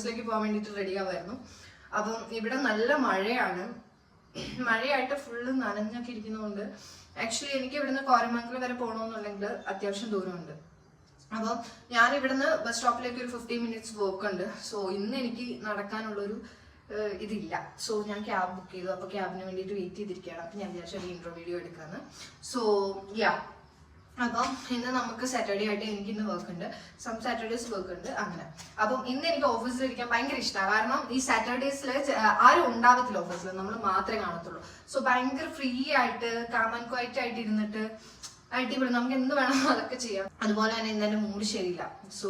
ഓഫീസിലേക്ക് പോകാൻ വേണ്ടിയിട്ട് റെഡി ആവുമായിരുന്നു. അപ്പം ഇവിടെ നല്ല മഴയാണ്. മഴയായിട്ട് ഫുള്ള് നനഞ്ഞൊക്കെ ഇരിക്കുന്നതുകൊണ്ട് ആക്ച്വലി എനിക്ക് ഇവിടുന്ന് കോരമംഗലം വരെ പോകണമെന്നുണ്ടെങ്കിൽ അത്യാവശ്യം ദൂരമുണ്ട്. അപ്പം ഞാൻ ഇവിടുന്ന് ബസ് സ്റ്റോപ്പിലേക്ക് ഒരു 15 minutes വർക്ക് ഉണ്ട്. സോ ഇന്ന് എനിക്ക് നടക്കാനുള്ളൊരു ഇതില്ല. സോ ഞാൻ ക്യാബ് ബുക്ക് ചെയ്തു. അപ്പോൾ ക്യാബിന് വേണ്ടിയിട്ട് വെയിറ്റ് ചെയ്തിരിക്കുകയാണ്. അപ്പം ഞാൻ വിചാരിച്ചു ഒരു ഇൻട്രോ വീഡിയോ എടുക്കാമെന്ന്. സോ അപ്പം ഇന്ന് നമുക്ക് സാറ്റർഡേ ആയിട്ട് എനിക്ക് ഇന്ന് വർക്ക് ഉണ്ട്. സാറ്റർഡേസ് വർക്ക് ഉണ്ട് അങ്ങനെ. അപ്പം ഇന്ന് എനിക്ക് ഓഫീസിൽ ഇരിക്കാൻ ഭയങ്കര ഇഷ്ടമാണ്. കാരണം ഈ സാറ്റർഡേസിൽ ആരും ഉണ്ടാവത്തില്ല ഓഫീസിൽ, നമ്മൾ മാത്രമേ കാണത്തുള്ളൂ. സോ ഭയങ്കര ഫ്രീ ആയിട്ട് കാം ആൻഡ് ക്വയറ്റ് ആയിട്ട് ഇരുന്നിട്ട് അടിപൊളി, നമുക്ക് എന്ത് വേണം അതൊക്കെ ചെയ്യാം. അതുപോലെ തന്നെ ഇന്ന് എൻ്റെ മൂഡ് ശരിയില്ല. സോ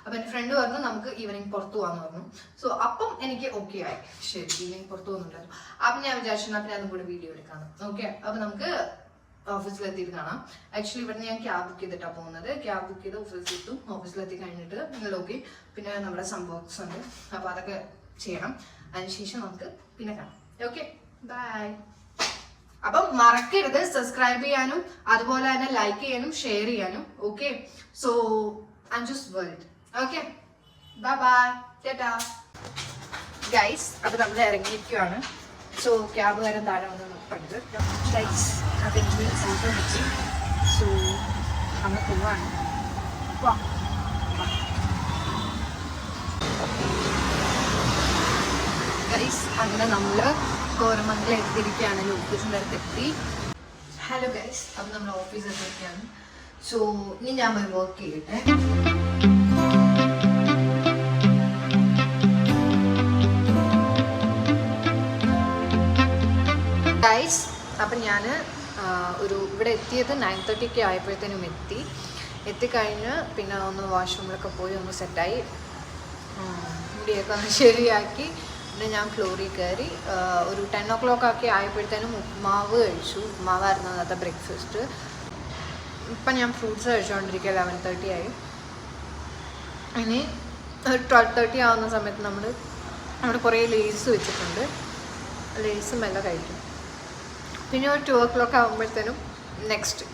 അപ്പം എൻ്റെ ഫ്രണ്ട് പറഞ്ഞു നമുക്ക് ഈവനിങ് പുറത്തു പോകാന്ന് പറഞ്ഞു. സോ അപ്പം എനിക്ക് ഓക്കെ ആയി, ശരി ഈവനിങ് പുറത്തു പോകുന്നുണ്ടായിരുന്നു. അപ്പം ഞാൻ വിചാരിച്ചു പിന്നെ അതും കൂടെ വീഡിയോ എടുക്കാന്ന്. ഓക്കെ, അപ്പം നമുക്ക് ഓഫീസിലെത്തിയിട്ട് കാണാം. ആക്ച്വലി ഇവിടുന്ന് ഞാൻ ക്യാബ് ബുക്ക് ചെയ്തിട്ടാണ് പോകുന്നത്. ക്യാബ് ബുക്ക് ചെയ്ത് ഓഫീസിലെത്തും. ഓഫീസിലെത്തി കഴിഞ്ഞിട്ട് ഓക്കെ, പിന്നെ നമ്മുടെ സംഭവം ഉണ്ട്, അപ്പോൾ അതൊക്കെ ചെയ്യണം. അതിനുശേഷം നമുക്ക് പിന്നെ കാണാം. Okay, bye. അപ്പം മറക്കരുത് സബ്സ്ക്രൈബ് ചെയ്യാനും അതുപോലെ തന്നെ ലൈക്ക് ചെയ്യാനും ഷെയർ ചെയ്യാനും. Okay, so Anjus world. Okay, bye bye, Tata guys. അപ്പം നമ്മൾ ഇറങ്ങിയിരിക്കുകയാണ്. സോ ക്യാബുകാരൻ താഴെ വന്ന് നോക്കരുത് ഗൈസ്. അപ്പം എനിക്ക് ഫോട്ടോ വെച്ച് സോ നമ്മൾ പോവാണ്. ഗൈസ് അങ്ങനെ നമ്മൾ കോരമംഗലം എത്തിയിരിക്കുകയാണ്. ഓഫീസിൻ്റെ അടുത്ത് എത്തി. ഹലോ ഗൈസ്, അപ്പം നമ്മൾ ഓഫീസിൽ എത്തിയിരിക്കുകയാണ്. സോ ഇനി ഞാൻ പോയി വർക്ക് ചെയ്യട്ടെ. ഗൈസ് അപ്പം ഞാൻ ഇവിടെ എത്തിയത് 9:30 ആയപ്പോഴത്തേനും എത്തിക്കഴിഞ്ഞ് പിന്നെ ഒന്ന് വാഷ്റൂമിലൊക്കെ പോയി ഒന്ന് സെറ്റായി മുടിയൊക്കെ ഒന്ന് ശരിയാക്കി പിന്നെ ഞാൻ ഫ്ലോറിൽ കയറി. ഒരു 10 o'clock ഒക്കെ ആയപ്പോഴത്തേനും ഉപ്മാവ് കഴിച്ചു. ഉപ്മാവായിരുന്നു അന്നത്തെ ബ്രേക്ക്ഫാസ്റ്റ്. ഇപ്പം ഞാൻ ഫ്രൂട്ട്സ് കഴിച്ചുകൊണ്ടിരിക്കുക. 11:30 ആയി. ഇനി ഒരു 12:30 ആവുന്ന സമയത്ത് നമ്മൾ കുറേ ലേസ് വെച്ചിട്ടുണ്ട്. ലേസും എല്ലാം കഴിക്കും. പിന്നെ ഒരു 2 o'clock ആകുമ്പോഴത്തേനും നെക്സ്റ്റ്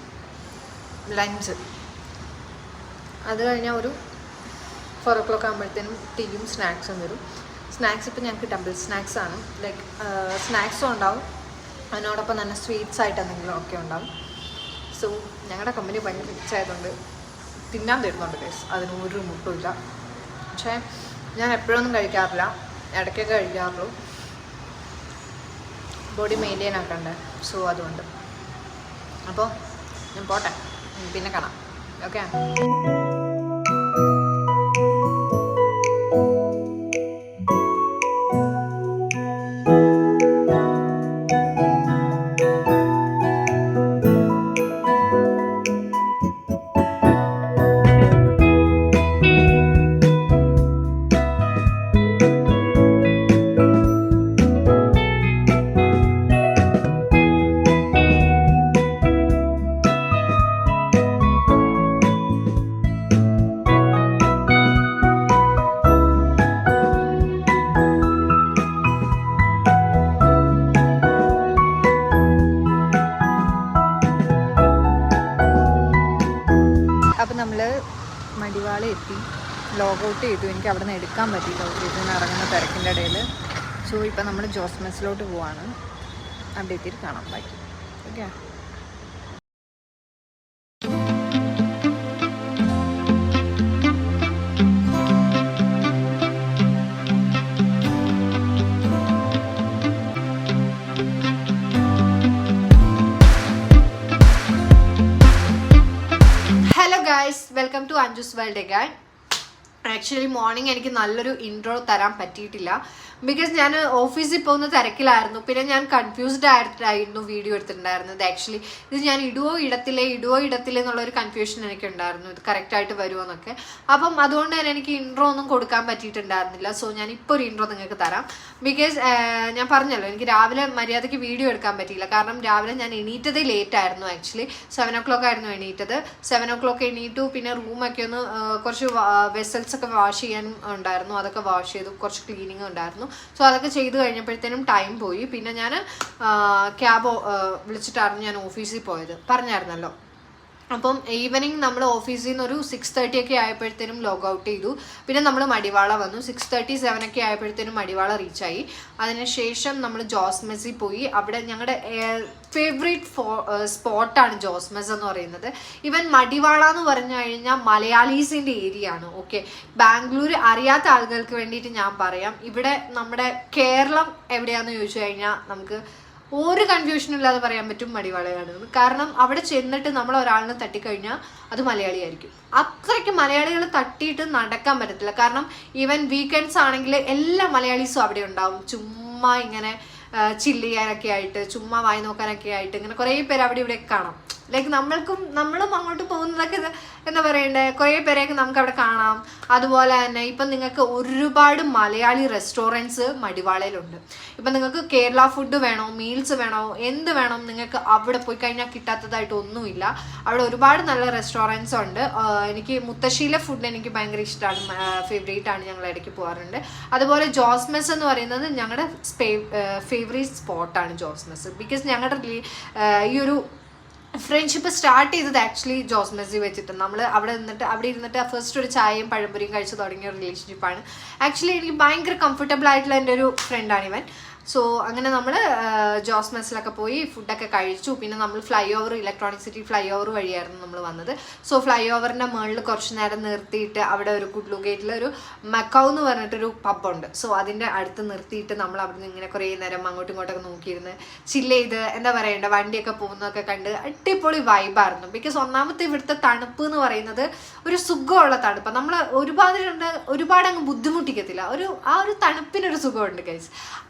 ലഞ്ച്. അത് കഴിഞ്ഞാൽ ഒരു 4 o'clock ആകുമ്പോഴത്തേനും ടീയും സ്നാക്സും വരും. സ്നാക്സ് ഇപ്പം ഞങ്ങൾക്ക് ഡബിൾ സ്നാക്സ് ആണ്. ലൈക്ക് സ്നാക്സും ഉണ്ടാവും, അതിനോടൊപ്പം തന്നെ സ്വീറ്റ്സ് ആയിട്ട് എന്തെങ്കിലും ഒക്കെ ഉണ്ടാവും. സോ ഞങ്ങളുടെ കമ്പനി ഭയങ്കര റിച്ച് ആയതുകൊണ്ട് തിന്നാൻ തരുന്നുണ്ട് ഗൈസ്, അതിന് ഒരു മുട്ടുമില്ല. പക്ഷേ ഞാൻ എപ്പോഴൊന്നും കഴിക്കാറില്ല, ഇടയ്ക്കൊക്കെ കഴിക്കാറുള്ളൂ. ബോഡി മെയിൻറ്റെയിൻ ആക്കണ്ടേ, സോ അതുകൊണ്ട്. അപ്പോൾ ഞാൻ പോട്ടെ, പിന്നെ കാണാം. ഓക്കെ. അപ്പം നമ്മൾ മടിവാള എത്തി, ലോഗൗട്ട് ചെയ്തു. എനിക്ക് അവിടെ നിന്ന് എടുക്കാൻ പറ്റിയില്ല ഓഫീസിൽ നിന്ന് ഇറങ്ങുന്ന തിരക്കിൻ്റെ ഇടയിൽ. സോ ഇപ്പം നമ്മൾ ജോസ് മെസ്സിലോട്ട് പോവാണ്. അവിടെ എത്തിയിട്ട് കാണാം ബാക്കി. Okay. Welcome to Anju's world again. Actually morning എനിക്ക് നല്ലൊരു ഇൻട്രോ തരാൻ പറ്റിയിട്ടില്ല. ബിക്കോസ് ഞാൻ ഓഫീസിൽ പോകുന്ന തിരക്കിലായിരുന്നു. പിന്നെ ഞാൻ കൺഫ്യൂസ്ഡ് ആയിട്ടായിരുന്നു വീഡിയോ എടുത്തിട്ടുണ്ടായിരുന്നത്. ആക്ച്വലി ഇത് ഞാൻ ഇടുവോ ഇടത്തില്ലേ എന്നുള്ളൊരു കൺഫ്യൂഷൻ എനിക്കുണ്ടായിരുന്നു, ഇത് കറക്റ്റായിട്ട് വരുമോ എന്നൊക്കെ. അപ്പം അതുകൊണ്ട് തന്നെ എനിക്ക് ഇൻട്രോ ഒന്നും കൊടുക്കാൻ പറ്റിയിട്ടുണ്ടായിരുന്നില്ല. സോ ഞാൻ ഇപ്പോൾ ഒരു ഇൻട്രോ നിങ്ങൾക്ക് തരാം. ബിക്കോസ് ഞാൻ പറഞ്ഞല്ലോ, എനിക്ക് രാവിലെ മര്യാദയ്ക്ക് വീഡിയോ എടുക്കാൻ പറ്റിയില്ല. കാരണം രാവിലെ ഞാൻ എണീറ്റത് ലേറ്റ് ആയിരുന്നു. ആക്ച്വലി 7 o'clock ആയിരുന്നു എണീറ്റത്. 7 o'clock എണീറ്റു. പിന്നെ റൂമൊക്കെ ഒന്ന് കുറച്ച് വെസൽസ് ഒക്കെ വാഷ് ചെയ്യാനും ഉണ്ടായിരുന്നു, അതൊക്കെ വാഷ് ചെയ്തു. കുറച്ച് ക്ലീനിങ് ഉണ്ടായിരുന്നു. സോ അതൊക്കെ ചെയ്ത് കഴിഞ്ഞപ്പോഴത്തേനും ടൈം പോയി. പിന്നെ ഞാൻ ക്യാബ് വിളിച്ചിട്ടായിരുന്നു ഞാൻ ഓഫീസിൽ പോയത്, പറഞ്ഞായിരുന്നല്ലോ. അപ്പം ഈവനിങ് നമ്മൾ ഓഫീസിൽ നിന്ന് ഒരു 6:30 ഒക്കെ ആയപ്പോഴത്തേനും ലോഗ് ഔട്ട് ചെയ്തു. പിന്നെ നമ്മൾ മടിവാള വന്നു. 6:37 ഒക്കെ ആയപ്പോഴത്തേനും മടിവാള റീച്ചായി. അതിനുശേഷം നമ്മൾ ജോസ് മെസ്സിൽ പോയി. അവിടെ ഞങ്ങളുടെ ഫേവറേറ്റ് സ്പോട്ടാണ് ജോസ് മെസ് എന്ന് പറയുന്നത്. ഈവൻ മടിവാള എന്ന് പറഞ്ഞു കഴിഞ്ഞാൽ മലയാളീസിൻ്റെ ഏരിയ ആണ്. ഓക്കെ, ബാംഗ്ലൂർ അറിയാത്ത ആളുകൾക്ക് വേണ്ടിയിട്ട് ഞാൻ പറയാം, ഇവിടെ നമ്മുടെ കേരളം എവിടെയാണെന്ന് ചോദിച്ചു കഴിഞ്ഞാൽ നമുക്ക് ഒരു കൺഫ്യൂഷനും ഇല്ലാതെ പറയാൻ പറ്റും മടിവാളയാണ്. കാരണം അവിടെ ചെന്നിട്ട് നമ്മൾ ഒരാളിനെ തട്ടിക്കഴിഞ്ഞാൽ അത് മലയാളിയായിരിക്കും. അത്രയ്ക്ക് മലയാളികൾ തട്ടിയിട്ട് നടക്കാൻ പറ്റത്തില്ല. കാരണം ഈവൻ വീക്കെൻഡ്സ് ആണെങ്കിൽ എല്ലാ മലയാളീസും അവിടെ ഉണ്ടാവും. ചുമ്മാ ഇങ്ങനെ ചില്ല് ചെയ്യാനൊക്കെ ആയിട്ട്, ചുമ്മാ വായി നോക്കാനൊക്കെ ആയിട്ട് ഇങ്ങനെ കുറേ പേര് അവിടെ ഇവിടെ കാണാം. ലൈക്ക് നമ്മളും അങ്ങോട്ട് പോകുന്നതൊക്കെ എന്താ പറയണ്ടേ, കുറേ പേരെയൊക്കെ നമുക്ക് അവിടെ കാണാം. അതുപോലെ തന്നെ ഇപ്പം നിങ്ങൾക്ക് ഒരുപാട് മലയാളി റെസ്റ്റോറൻറ്റ്സ് മടിവാളയിലുണ്ട്. ഇപ്പം നിങ്ങൾക്ക് കേരള ഫുഡ് വേണോ, മീൽസ് വേണോ, എന്ത് വേണം, നിങ്ങൾക്ക് അവിടെ പോയി കഴിഞ്ഞാൽ കിട്ടാത്തതായിട്ട് ഒന്നുമില്ല. അവിടെ ഒരുപാട് നല്ല റെസ്റ്റോറൻറ്റ്സ് ഉണ്ട്. എനിക്ക് മുത്തശ്ശിയിലെ ഫുഡ് എനിക്ക് ഭയങ്കര ഇഷ്ടമാണ്, ഫേവറേറ്റ് ആണ്, ഞങ്ങൾ ഇടയ്ക്ക് പോകാറുണ്ട്. അതുപോലെ ജോസ് മെസ് എന്ന് പറയുന്നത് ഞങ്ങളുടെ ഫേവറേറ്റ് സ്പോട്ടാണ് ജോസ് മെസ്. ബിക്കോസ് ഞങ്ങളുടെ ഈ ഒരു ഫ്രണ്ട്ഷിപ്പ് സ്റ്റാർട്ട് ചെയ്തത് ആക്ച്വലി ജോസ് മെസ്സി വെച്ചിട്ട്. നമ്മൾ അവിടെ ഇരുന്നിട്ട് ഫസ്റ്റ് ഒരു ചായയും പഴംപൊരിയും കഴിച്ച് തുടങ്ങിയ റിലേഷൻഷിപ്പാണ്. ആക്ച്വലി എനിക്ക് ഭയങ്കര കംഫർട്ടബിൾ ആയിട്ടുള്ള എൻ്റെ ഒരു ഫ്രണ്ടാണ് ഇവൻ. സോ അങ്ങനെ നമ്മൾ ജോസ് മെസ്സിലൊക്കെ പോയി ഫുഡൊക്കെ കഴിച്ചു. പിന്നെ നമ്മൾ ഇലക്ട്രോണിക് സിറ്റി ഫ്ലൈ ഓവർ വഴിയായിരുന്നു നമ്മൾ വന്നത്. സോ ഫ്ലൈ ഓവറിൻ്റെ മുകളിൽ കുറച്ച് നേരം നിർത്തിയിട്ട് അവിടെ ഒരു കുഡ്ലു ഗേറ്റിൽ ഒരു മക്കൗ എന്ന് പറഞ്ഞിട്ടൊരു പബ്ബുണ്ട്. സോ അതിൻ്റെ അടുത്ത് നിർത്തിയിട്ട് നമ്മൾ അവിടെ നിന്ന് ഇങ്ങനെ കുറേ നേരം അങ്ങോട്ടും ഇങ്ങോട്ടൊക്കെ നോക്കിയിരുന്ന് ചില്ല് ചെയ്ത് എന്താ പറയണ്ട വണ്ടിയൊക്കെ പോകുന്നതൊക്കെ കണ്ട് അടിപൊളി വൈബായിരുന്നു. ബിക്കോസ് ഒന്നാമത്തെ ഇവിടുത്തെ തണുപ്പ് എന്ന് പറയുന്നത് ഒരു സുഖമുള്ള തണുപ്പ്. നമ്മൾ ഒരുപാട് അങ്ങ് ബുദ്ധിമുട്ടിക്കത്തില്ല. ആ ഒരു തണുപ്പിനൊരു സുഖമുണ്ട് ഗൈസ്.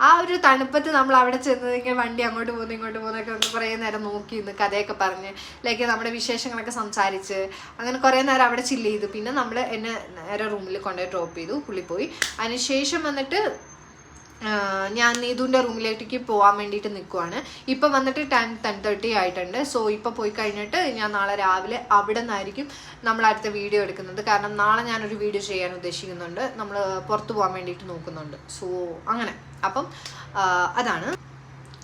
ആ ഒരു തണുപ്പത്ത് നമ്മൾ അവിടെ ചെന്നതെങ്കിൽ വണ്ടി അങ്ങോട്ട് പോകുന്നു ഇങ്ങോട്ട് പോകുന്നൊക്കെ ഒന്ന് കുറേ നേരം നോക്കി നിന്ന് കഥയൊക്കെ പറഞ്ഞ് ലൈക്ക് നമ്മുടെ വിശേഷങ്ങളൊക്കെ സംസാരിച്ച് അങ്ങനെ കുറേ നേരം അവിടെ ചില്ല് ചെയ്തു. പിന്നെ നമ്മൾ എന്നെ നേരെ റൂമിൽ കൊണ്ടുപോയി ഡ്രോപ്പ് ചെയ്തു, പുള്ളി പോയി. അതിനുശേഷം വന്നിട്ട് ഞാൻ നീതുവിൻ്റെ റൂമിലേക്ക് പോകാൻ വേണ്ടിയിട്ട് നിൽക്കുവാണ്. ഇപ്പം വന്നിട്ട് 10:30 ആയിട്ടുണ്ട്. സോ ഇപ്പോൾ പോയി കഴിഞ്ഞിട്ട് ഞാൻ നാളെ രാവിലെ അവിടെ നിന്നായിരിക്കും നമ്മൾ അടുത്ത വീഡിയോ എടുക്കുന്നത്. കാരണം നാളെ ഞാനൊരു വീഡിയോ ചെയ്യാൻ ഉദ്ദേശിക്കുന്നുണ്ട്, നമ്മൾ പുറത്ത് പോകാൻ വേണ്ടിയിട്ട് നോക്കുന്നുണ്ട്. സോ അങ്ങനെ അപ്പം അതാണ്.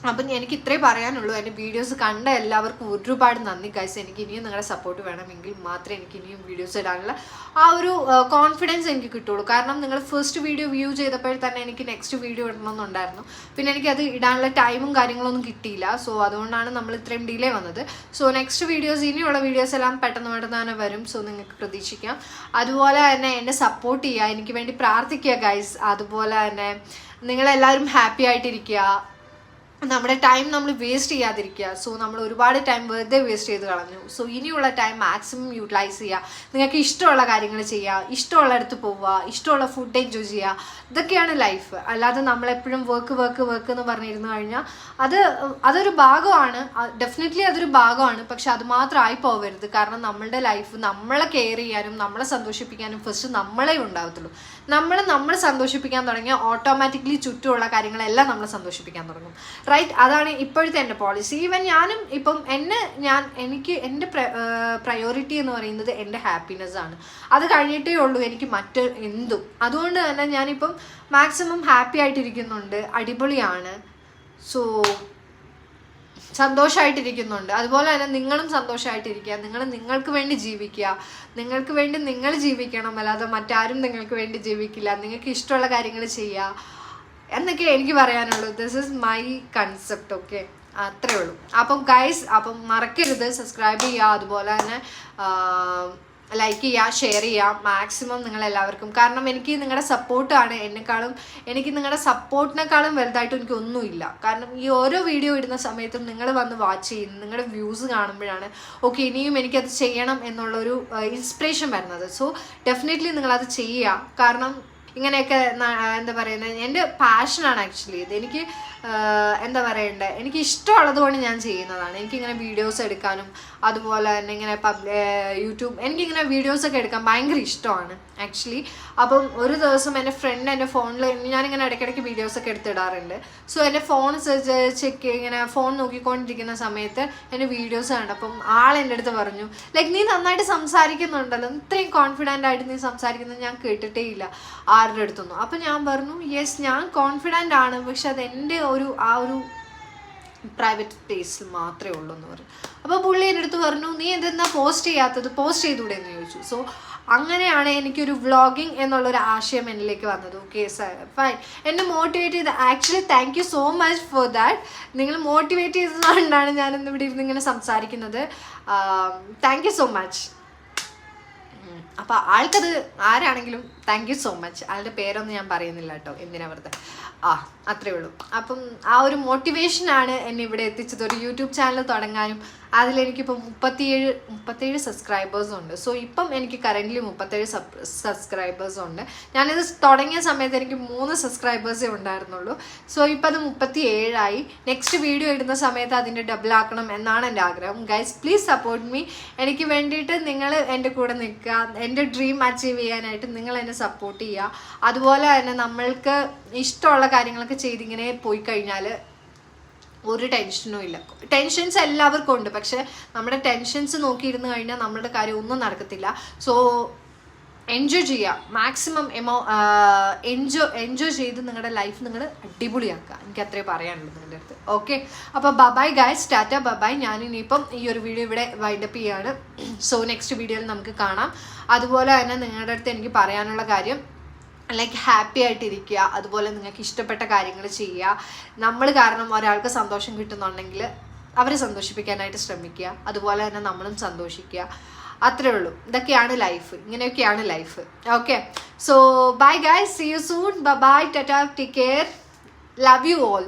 അപ്പം എനിക്ക് ഇത്രേ പറയാനുള്ളൂ. എൻ്റെ വീഡിയോസ് കണ്ട എല്ലാവർക്കും ഒരുപാട് നന്ദി ഗൈസ്. എനിക്ക് ഇനിയും നിങ്ങളുടെ സപ്പോർട്ട് വേണമെങ്കിൽ മാത്രമേ എനിക്ക് ഇനിയും വീഡിയോസ് ഇടാനുള്ള ആ ഒരു കോൺഫിഡൻസ് എനിക്ക് കിട്ടുള്ളൂ. കാരണം നിങ്ങൾ ഫസ്റ്റ് വീഡിയോ വ്യൂ ചെയ്തപ്പോൾ തന്നെ എനിക്ക് നെക്സ്റ്റ് വീഡിയോ ഇടണമെന്നുണ്ടായിരുന്നു. പിന്നെ എനിക്കത് ഇടാനുള്ള ടൈമും കാര്യങ്ങളൊന്നും കിട്ടിയില്ല. സോ അതുകൊണ്ടാണ് നമ്മൾ ഇത്രയും ഡിലേ വന്നത്. സോ നെക്സ്റ്റ് വീഡിയോസ്, ഇനിയുള്ള വീഡിയോസ് എല്ലാം പെട്ടെന്ന് തന്നെ വരും. സോ നിങ്ങൾക്ക് പ്രതീക്ഷിക്കാം. അതുപോലെ തന്നെ എന്നെ സപ്പോർട്ട് ചെയ്യുക, എനിക്ക് വേണ്ടി പ്രാർത്ഥിക്കുക ഗൈസ്. അതുപോലെ തന്നെ നിങ്ങളെല്ലാവരും ഹാപ്പി ആയിട്ടിരിക്കുക, നമ്മുടെ ടൈം നമ്മൾ വേസ്റ്റ് ചെയ്യാതിരിക്കുക. സോ നമ്മൾ ഒരുപാട് ടൈം വെറുതെ വേസ്റ്റ് ചെയ്ത് കളഞ്ഞു. സോ ഇനിയുള്ള ടൈം മാക്സിമം യൂട്ടിലൈസ് ചെയ്യുക. നിങ്ങൾക്ക് ഇഷ്ടമുള്ള കാര്യങ്ങൾ ചെയ്യുക, ഇഷ്ടമുള്ളിടത്ത് പോവുക, ഇഷ്ടമുള്ള ഫുഡ് എൻജോയ് ചെയ്യുക. ഇതൊക്കെയാണ് ലൈഫ്. അല്ലാതെ നമ്മളെപ്പോഴും വർക്ക് എന്ന് പറഞ്ഞിരുന്നു കഴിഞ്ഞാൽ അതൊരു ഭാഗമാണ്, ഡെഫിനറ്റ്ലി അതൊരു ഭാഗമാണ്. പക്ഷെ അത് മാത്രമായി പോകരുത്. കാരണം നമ്മളുടെ ലൈഫ് നമ്മളെ കെയർ ചെയ്യാനും നമ്മളെ സന്തോഷിപ്പിക്കാനും ഫസ്റ്റ് നമ്മളെ ഉണ്ടാകത്തുള്ളൂ. നമ്മൾ സന്തോഷിപ്പിക്കാൻ തുടങ്ങിയാൽ ഓട്ടോമാറ്റിക്കലി ചുറ്റുമുള്ള കാര്യങ്ങളെല്ലാം നമ്മളെ സന്തോഷിപ്പിക്കാൻ തുടങ്ങും. റൈറ്റ്? അതാണ് ഇപ്പോഴത്തെ എൻ്റെ പോളിസി. ഈവൻ ഞാനും ഇപ്പം എനിക്ക് എൻ്റെ പ്രയോറിറ്റി എന്ന് പറയുന്നത് എൻ്റെ ഹാപ്പിനെസ് ആണ്. അത് കഴിഞ്ഞിട്ടേ ഉള്ളൂ എനിക്ക് മറ്റ് എന്തും. അതുകൊണ്ട് തന്നെ ഞാനിപ്പം മാക്സിമം ഹാപ്പി ആയിട്ടിരിക്കുന്നുണ്ട്, അടിപൊളിയാണ്. സോ സന്തോഷമായിട്ടിരിക്കുന്നുണ്ട്. അതുപോലെ തന്നെ നിങ്ങളും സന്തോഷമായിട്ടിരിക്കുക. നിങ്ങൾക്ക് വേണ്ടി ജീവിക്കുക, നിങ്ങൾക്ക് വേണ്ടി നിങ്ങൾ ജീവിക്കണം, അല്ലാതെ മറ്റാരും നിങ്ങൾക്ക് വേണ്ടി ജീവിക്കില്ല. നിങ്ങൾക്ക് ഇഷ്ടമുള്ള കാര്യങ്ങൾ ചെയ്യുക എന്നൊക്കെ എനിക്ക് പറയാനുള്ളൂ. This is my concept. Okay, അത്രേ ഉള്ളൂ. അപ്പം ഗൈസ്, അപ്പം മറക്കരുത് സബ്സ്ക്രൈബ് ചെയ്യുക, അതുപോലെ തന്നെ ലൈക്ക് ചെയ്യുക, ഷെയർ ചെയ്യുക മാക്സിമം നിങ്ങളെല്ലാവർക്കും. കാരണം എനിക്ക് നിങ്ങളുടെ സപ്പോർട്ടാണ് എനിക്ക് നിങ്ങളുടെ സപ്പോർട്ടിനേക്കാളും വലുതായിട്ട് എനിക്കൊന്നുമില്ല. കാരണം ഈ ഓരോ വീഡിയോ ഇടുന്ന സമയത്തും നിങ്ങൾ വന്ന് വാച്ച് ചെയ്യുന്നു, നിങ്ങളുടെ വ്യൂസ് കാണുമ്പോഴാണ് ഓക്കെ ഇനിയും എനിക്കത് ചെയ്യണം എന്നുള്ളൊരു ഇൻസ്പിറേഷൻ വരുന്നത്. സോ ഡെഫിനറ്റ്ലി നിങ്ങളത് ചെയ്യുക. കാരണം ഇങ്ങനെയൊക്കെ എന്താ പറയുന്നത്, എൻ്റെ പാഷനാണ് ആക്ച്വലി ഇത്. എനിക്ക് എന്താ പറയണ്ടേ, എനിക്ക് ഇഷ്ടമുള്ളത് കൊണ്ട് ഞാൻ ചെയ്യുന്നതാണ്. എനിക്കിങ്ങനെ വീഡിയോസ് എടുക്കാനും അതുപോലെ തന്നെ ഇങ്ങനെ യൂട്യൂബ് എനിക്കിങ്ങനെ വീഡിയോസൊക്കെ എടുക്കാൻ ഭയങ്കര ഇഷ്ടമാണ് ആക്ച്വലി. അപ്പം ഒരു ദിവസം എൻ്റെ ഫ്രണ്ട് എൻ്റെ ഫോണിൽ, ഞാനിങ്ങനെ ഇടയ്ക്കിടയ്ക്ക് വീഡിയോസൊക്കെ എടുത്തിടാറുണ്ട്. സോ എൻ്റെ ഫോൺ ഇങ്ങനെ ഫോൺ നോക്കിക്കൊണ്ടിരിക്കുന്ന സമയത്ത് എൻ്റെ വീഡിയോസ് കണ്ടപ്പം ആളെൻ്റെ അടുത്ത് പറഞ്ഞു, ലൈക്ക് നീ നന്നായിട്ട് സംസാരിക്കുന്നുണ്ടല്ലോ, ഇത്രയും കോൺഫിഡൻ്റ് ആയിട്ട് നീ സംസാരിക്കുന്നത് ഞാൻ കേട്ടിട്ടേ ഇല്ല ആരുടെ അടുത്തൊന്നും. അപ്പം ഞാൻ പറഞ്ഞു യെസ്, ഞാൻ കോൺഫിഡൻ്റ് ആണ്, പക്ഷെ അത് എൻ്റെ പ്രൈവറ്റ് സ്പേസിൽ മാത്രമേ ഉള്ളൂ എന്ന് പറഞ്ഞു. അപ്പോൾ പുള്ളി എൻ്റെ അടുത്ത് പറഞ്ഞു, നീ എന്തെന്നാ പോസ്റ്റ് ചെയ്യാത്തത്, പോസ്റ്റ് ചെയ്തുകൂടെ എന്ന് ചോദിച്ചു. സോ അങ്ങനെയാണ് എനിക്കൊരു വ്ളോഗിങ് എന്നുള്ളൊരു ആശയം എന്നിലേക്ക് വന്നത്. Okay sir, fine. എന്നെ മോട്ടിവേറ്റ് ചെയ്ത് actually thank you so much for that. നിങ്ങൾ മോട്ടിവേറ്റ് ചെയ്തതുകൊണ്ടാണ് ഞാനിന്ന് ഇവിടെ ഇരുന്ന് ഇങ്ങനെ സംസാരിക്കുന്നത്. Thank you so much. അപ്പോൾ ആൾക്കത് ആരാണെങ്കിലും താങ്ക് യു സോ മച്ച്. ആളുടെ പേരൊന്നും ഞാൻ പറയുന്നില്ല കേട്ടോ, എന്തിനാ വെറുതെ. അത്രേ ഉള്ളൂ. അപ്പം ആ ഒരു മോട്ടിവേഷനാണ് എന്നെ ഇവിടെ എത്തിച്ചത്, ഒരു യൂട്യൂബ് ചാനൽ തുടങ്ങാനും. അതിലെനിക്കിപ്പോൾ 37 സബ്സ്ക്രൈബേഴ്സ് ഉണ്ട്. സോ ഇപ്പം എനിക്ക് കറൻ്റ്ലി 37 സബ്സ്ക്രൈബേഴ്സ് ഉണ്ട്. ഞാനിത് തുടങ്ങിയ സമയത്ത് എനിക്ക് 3 സബ്സ്ക്രൈബേഴ്സേ ഉണ്ടായിരുന്നുള്ളൂ. സോ ഇപ്പം അത് 37 നെക്സ്റ്റ് വീഡിയോ ഇടുന്ന സമയത്ത് അതിൻ്റെ ഡബിൾ ആക്കണം എന്നാണ് എൻ്റെ ആഗ്രഹം. Guys please support me. എനിക്ക് വേണ്ടിയിട്ട് നിങ്ങൾ എൻ്റെ കൂടെ നിൽക്കുക, എൻ്റെ ഡ്രീം അച്ചീവ് ചെയ്യാനായിട്ട് നിങ്ങൾ എന്നെ സപ്പോർട്ട് ചെയ്യുക. അതുപോലെ തന്നെ നമ്മൾക്ക് ഇഷ്ടമുള്ള കാര്യങ്ങളൊക്കെ ചെയ്തിങ്ങനെ പോയി കഴിഞ്ഞാൽ ഒരു ടെൻഷനും ഇല്ല. ടെൻഷൻസ് എല്ലാവർക്കും ഉണ്ട്, പക്ഷെ നമ്മുടെ ടെൻഷൻസ് നോക്കിയിരുന്നു കഴിഞ്ഞാൽ നമ്മുടെ കാര്യം ഒന്നും നടക്കത്തില്ല. സോ എൻജോയ് ചെയ്യുക, മാക്സിമം എൻജോയ് ചെയ്ത് നിങ്ങളുടെ ലൈഫ് നിങ്ങൾ അടിപൊളിയാക്കുക. എനിക്ക് അത്രേ പറയാനുള്ളൂ നിങ്ങളുടെ അടുത്ത്. ഓക്കെ, അപ്പോൾ ബബായ് ഗൈസ്, ടാറ്റ ബബായ്. ഞാനിനിയിപ്പം ഈ ഒരു വീഡിയോ ഇവിടെ വൈൻഡപ്പ് ചെയ്യാണ്. സോ നെക്സ്റ്റ് വീഡിയോയിൽ നമുക്ക് കാണാം. അതുപോലെ തന്നെ നിങ്ങളുടെ അടുത്ത് എനിക്ക് പറയാനുള്ള കാര്യം, ലൈക്ക് ഹാപ്പി ആയിട്ടിരിക്കുക. അതുപോലെ നിങ്ങൾക്ക് ഇഷ്ടപ്പെട്ട കാര്യങ്ങൾ ചെയ്യുക. നമ്മൾ കാരണം ഒരാൾക്ക് സന്തോഷം കിട്ടുന്നുണ്ടെങ്കിൽ അവരെ സന്തോഷിപ്പിക്കാനായിട്ട് ശ്രമിക്കുക. അതുപോലെ തന്നെ നമ്മളും സന്തോഷിക്കുക. അത്രേ ഉള്ളൂ. ഇതൊക്കെയാണ് ലൈഫ്, ഇങ്ങനെയൊക്കെയാണ് life. Okay, so bye guys, see you soon. Bye, tata, take care, love you all.